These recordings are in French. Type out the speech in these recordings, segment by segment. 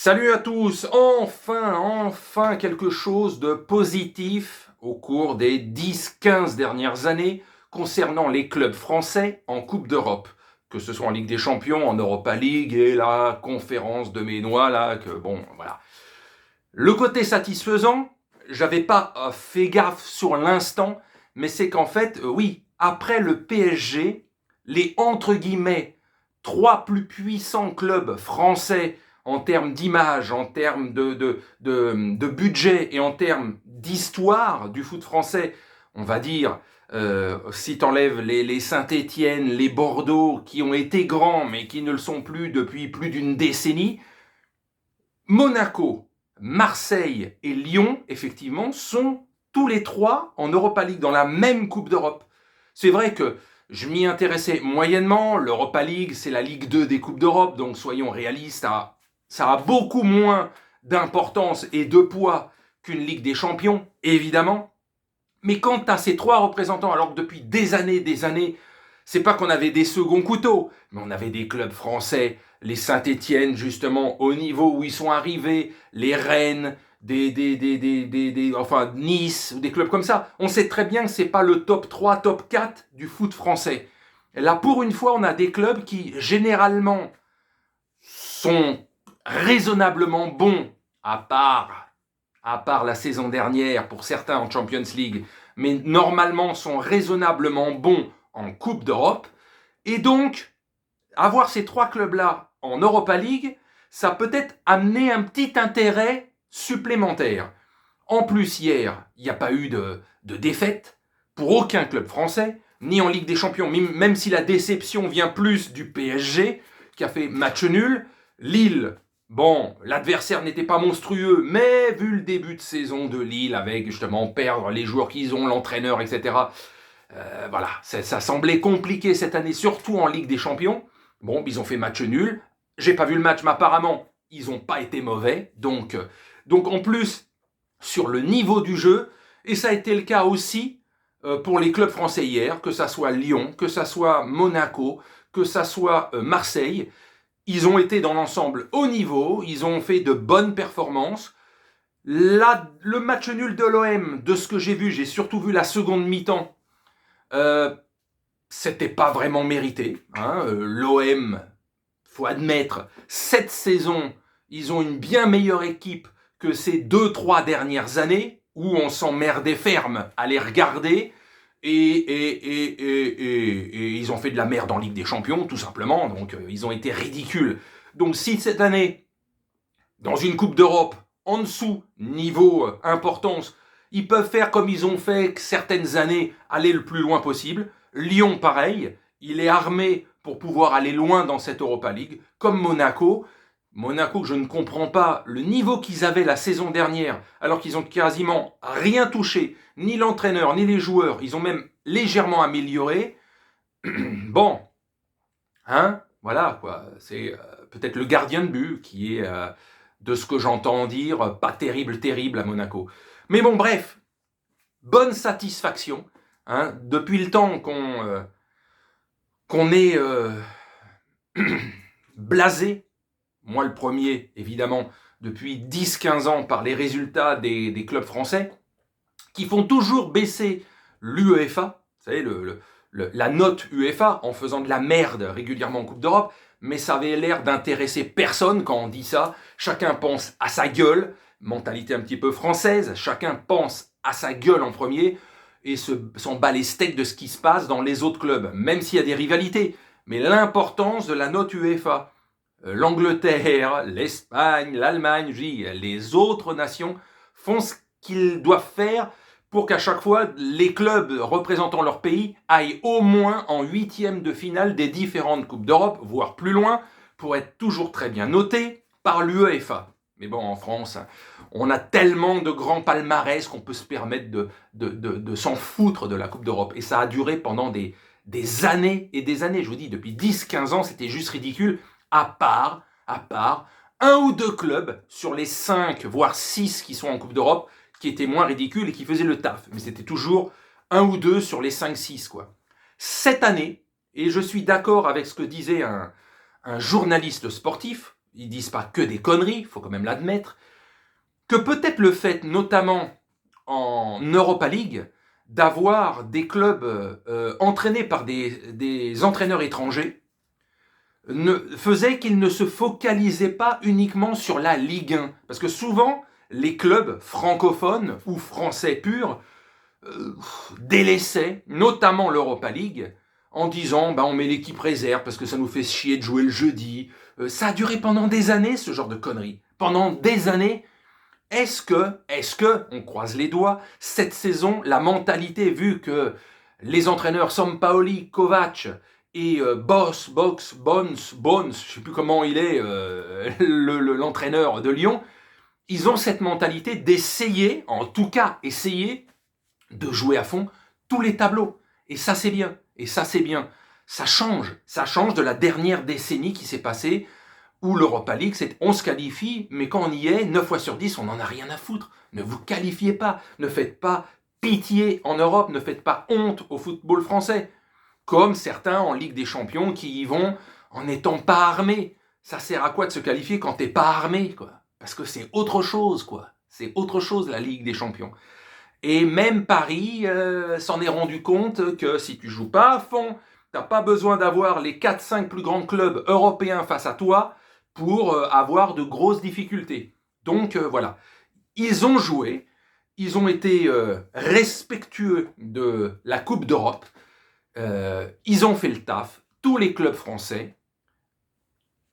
Salut à tous, enfin quelque chose de positif au cours des 10-15 dernières années concernant les clubs français en Coupe d'Europe, que ce soit en Ligue des Champions, en Europa League et la conférence de Ménois là, que bon, voilà. Le côté satisfaisant, j'avais pas fait gaffe sur l'instant, mais c'est qu'en fait, oui, après le PSG, les entre guillemets trois plus puissants clubs français en termes d'image, en termes de budget et en termes d'histoire du foot français, on va dire, si tu enlèves les Saint-Étienne, les Bordeaux, qui ont été grands mais qui ne le sont plus depuis plus d'une décennie, Monaco, Marseille et Lyon, effectivement, sont tous les trois en Europa League, dans la même Coupe d'Europe. C'est vrai que je m'y intéressais moyennement. L'Europa League, c'est la Ligue 2 des Coupes d'Europe, donc soyons réalistes, ça a beaucoup moins d'importance et de poids qu'une Ligue des Champions, évidemment. Mais quand tu as ces trois représentants, alors que depuis des années, c'est pas qu'on avait des seconds couteaux, mais on avait des clubs français, les Saint-Étienne, justement, au niveau où ils sont arrivés, les Rennes, enfin Nice, ou des clubs comme ça. On sait très bien que c'est pas le top 3, top 4 du foot français. Et là, pour une fois, on a des clubs qui, généralement, sont raisonnablement bons, à part la saison dernière pour certains en Champions League, mais normalement sont raisonnablement bons en Coupe d'Europe. Et donc, avoir ces trois clubs-là en Europa League, ça peut être amener un petit intérêt supplémentaire. En plus, hier, il n'y a pas eu de défaite pour aucun club français, ni en Ligue des Champions, même si la déception vient plus du PSG, qui a fait match nul. Lille, bon, l'adversaire n'était pas monstrueux, mais vu le début de saison de Lille, avec justement perdre les joueurs qu'ils ont, l'entraîneur, etc., voilà, ça semblait compliqué cette année, surtout en Ligue des Champions. Bon, ils ont fait match nul. J'ai pas vu le match, mais apparemment, ils n'ont pas été mauvais. Donc en plus, sur le niveau du jeu, et ça a été le cas aussi pour les clubs français hier, que ça soit Lyon, que ça soit Monaco, que ça soit Marseille, ils ont été dans l'ensemble au niveau, ils ont fait de bonnes performances. Le match nul de l'OM, de ce que j'ai surtout vu la seconde mi-temps, euh, c'était pas vraiment mérité. Hein. L'OM, faut admettre, cette saison, ils ont une bien meilleure équipe que ces 2-3 dernières années, où on s'emmerdait ferme à les regarder, et ils ont fait de la merde en Ligue des Champions, tout simplement, donc ils ont été ridicules. Donc si cette année, dans une Coupe d'Europe, en dessous, niveau importance, ils peuvent faire comme ils ont fait certaines années, aller le plus loin possible. Lyon, pareil, il est armé pour pouvoir aller loin dans cette Europa League, comme Monaco. Monaco, je ne comprends pas le niveau qu'ils avaient la saison dernière, alors qu'ils ont quasiment rien touché, ni l'entraîneur, ni les joueurs. Ils ont même légèrement amélioré. Bon, hein, voilà, quoi. C'est peut-être le gardien de but qui est, de ce que j'entends dire, pas terrible à Monaco. Mais bon, bref, bonne satisfaction. Hein, depuis le temps qu'on est blasé, moi le premier, évidemment, depuis 10-15 ans par les résultats des clubs français, qui font toujours baisser l'UEFA, vous savez, la note UEFA, en faisant de la merde régulièrement en Coupe d'Europe, mais ça avait l'air d'intéresser personne quand on dit ça. Chacun pense à sa gueule, mentalité un petit peu française, chacun pense à sa gueule en premier, et s'en bat les steaks de ce qui se passe dans les autres clubs, même s'il y a des rivalités. Mais l'importance de la note UEFA, l'Angleterre, l'Espagne, l'Allemagne, les autres nations font ce qu'ils doivent faire pour qu'à chaque fois, les clubs représentant leur pays aillent au moins en huitième de finale des différentes Coupes d'Europe, voire plus loin, pour être toujours très bien notés par l'UEFA. Mais bon, en France, on a tellement de grands palmarès qu'on peut se permettre de s'en foutre de la Coupe d'Europe. Et ça a duré pendant des années et des années. Je vous dis, depuis 10-15 ans, c'était juste ridicule, à part un ou deux clubs sur les 5, voire 6 qui sont en Coupe d'Europe, qui étaient moins ridicules et qui faisaient le taf. Mais c'était toujours un ou deux sur les 5-6, quoi. Cette année, et je suis d'accord avec ce que disait un journaliste sportif, ils disent pas que des conneries, il faut quand même l'admettre, que peut-être le fait, notamment en Europa League, d'avoir des clubs entraînés par des entraîneurs étrangers, faisait qu'ils ne se focalisaient pas uniquement sur la Ligue 1. Parce que souvent, les clubs francophones ou français purs délaissaient, notamment l'Europa League, en disant on met l'équipe réserve parce que ça nous fait chier de jouer le jeudi. Ça a duré pendant des années, ce genre de conneries. Pendant des années. Est-ce que, on croise les doigts, cette saison, la mentalité, vu que les entraîneurs Sampaoli, Kovac et Bones, je ne sais plus comment il est, l'entraîneur de Lyon, ils ont cette mentalité d'essayer, en tout cas essayer, de jouer à fond tous les tableaux. Et ça c'est bien, Ça change de la dernière décennie qui s'est passée, où l'Europa League, c'est on se qualifie, mais quand on y est, 9 fois sur 10, on n'en a rien à foutre. Ne vous qualifiez pas, ne faites pas pitié en Europe, ne faites pas honte au football français. Comme certains en Ligue des Champions qui y vont en n'étant pas armés. Ça sert à quoi de se qualifier quand t'es pas armé, quoi? Parce que c'est autre chose, quoi. C'est autre chose, la Ligue des Champions. Et même Paris s'en est rendu compte que si tu joues pas à fond, t'as pas besoin d'avoir les 4-5 plus grands clubs européens face à toi pour avoir de grosses difficultés. Donc voilà, ils ont joué, ils ont été respectueux de la Coupe d'Europe, ils ont fait le taf, tous les clubs français,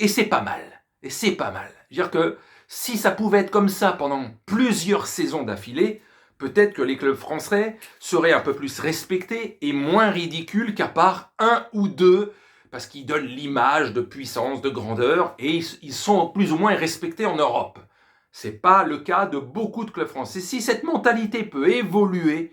et c'est pas mal. C'est-à-dire que si ça pouvait être comme ça pendant plusieurs saisons d'affilée, peut-être que les clubs français seraient un peu plus respectés et moins ridicules qu'à part un ou deux, parce qu'ils donnent l'image de puissance, de grandeur, et ils sont plus ou moins respectés en Europe. C'est pas le cas de beaucoup de clubs français. Si cette mentalité peut évoluer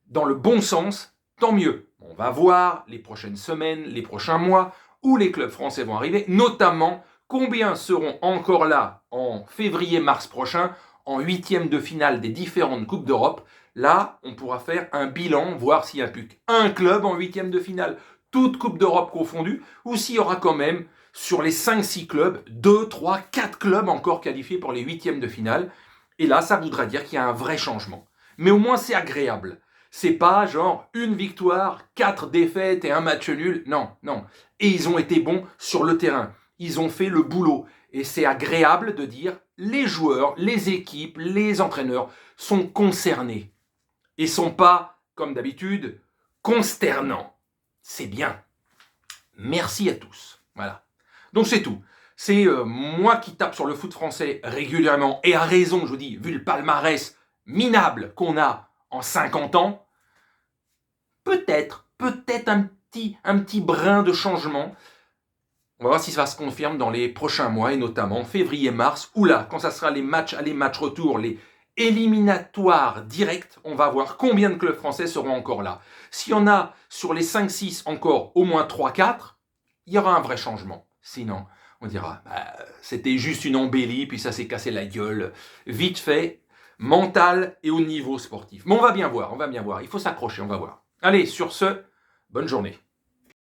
dans le bon sens, tant mieux. On va voir les prochaines semaines, les prochains mois, où les clubs français vont arriver, notamment combien seront encore là en février-mars prochain, en huitième de finale des différentes Coupes d'Europe. Là, on pourra faire un bilan, voir s'il n'y a plus qu'un club en huitième de finale, toutes Coupes d'Europe confondues, ou s'il y aura quand même, sur les 5-6 clubs, 2, 3, 4 clubs encore qualifiés pour les huitièmes de finale. Et là, ça voudra dire qu'il y a un vrai changement. Mais au moins, c'est agréable. C'est pas genre une victoire, 4 défaites et un match nul. Non. Et ils ont été bons sur le terrain. Ils ont fait le boulot. Et c'est agréable de dire les joueurs, les équipes, les entraîneurs sont concernés. Et sont pas, comme d'habitude, consternants. C'est bien. Merci à tous. Voilà. Donc c'est tout. C'est moi qui tape sur le foot français régulièrement, et à raison, je vous dis, vu le palmarès minable qu'on a en 50 ans, peut-être un petit brin de changement. On va voir si ça se confirme dans les prochains mois, et notamment février-mars, où là, quand ça sera les matchs aller, matchs retour, les éliminatoires directs, on va voir combien de clubs français seront encore là. S'il y en a sur les 5-6 encore au moins 3-4, il y aura un vrai changement. Sinon, on dira, c'était juste une embellie, puis ça s'est cassé la gueule, vite fait, mental et au niveau sportif. Mais on va bien voir, il faut s'accrocher, on va voir. Allez, sur ce, bonne journée.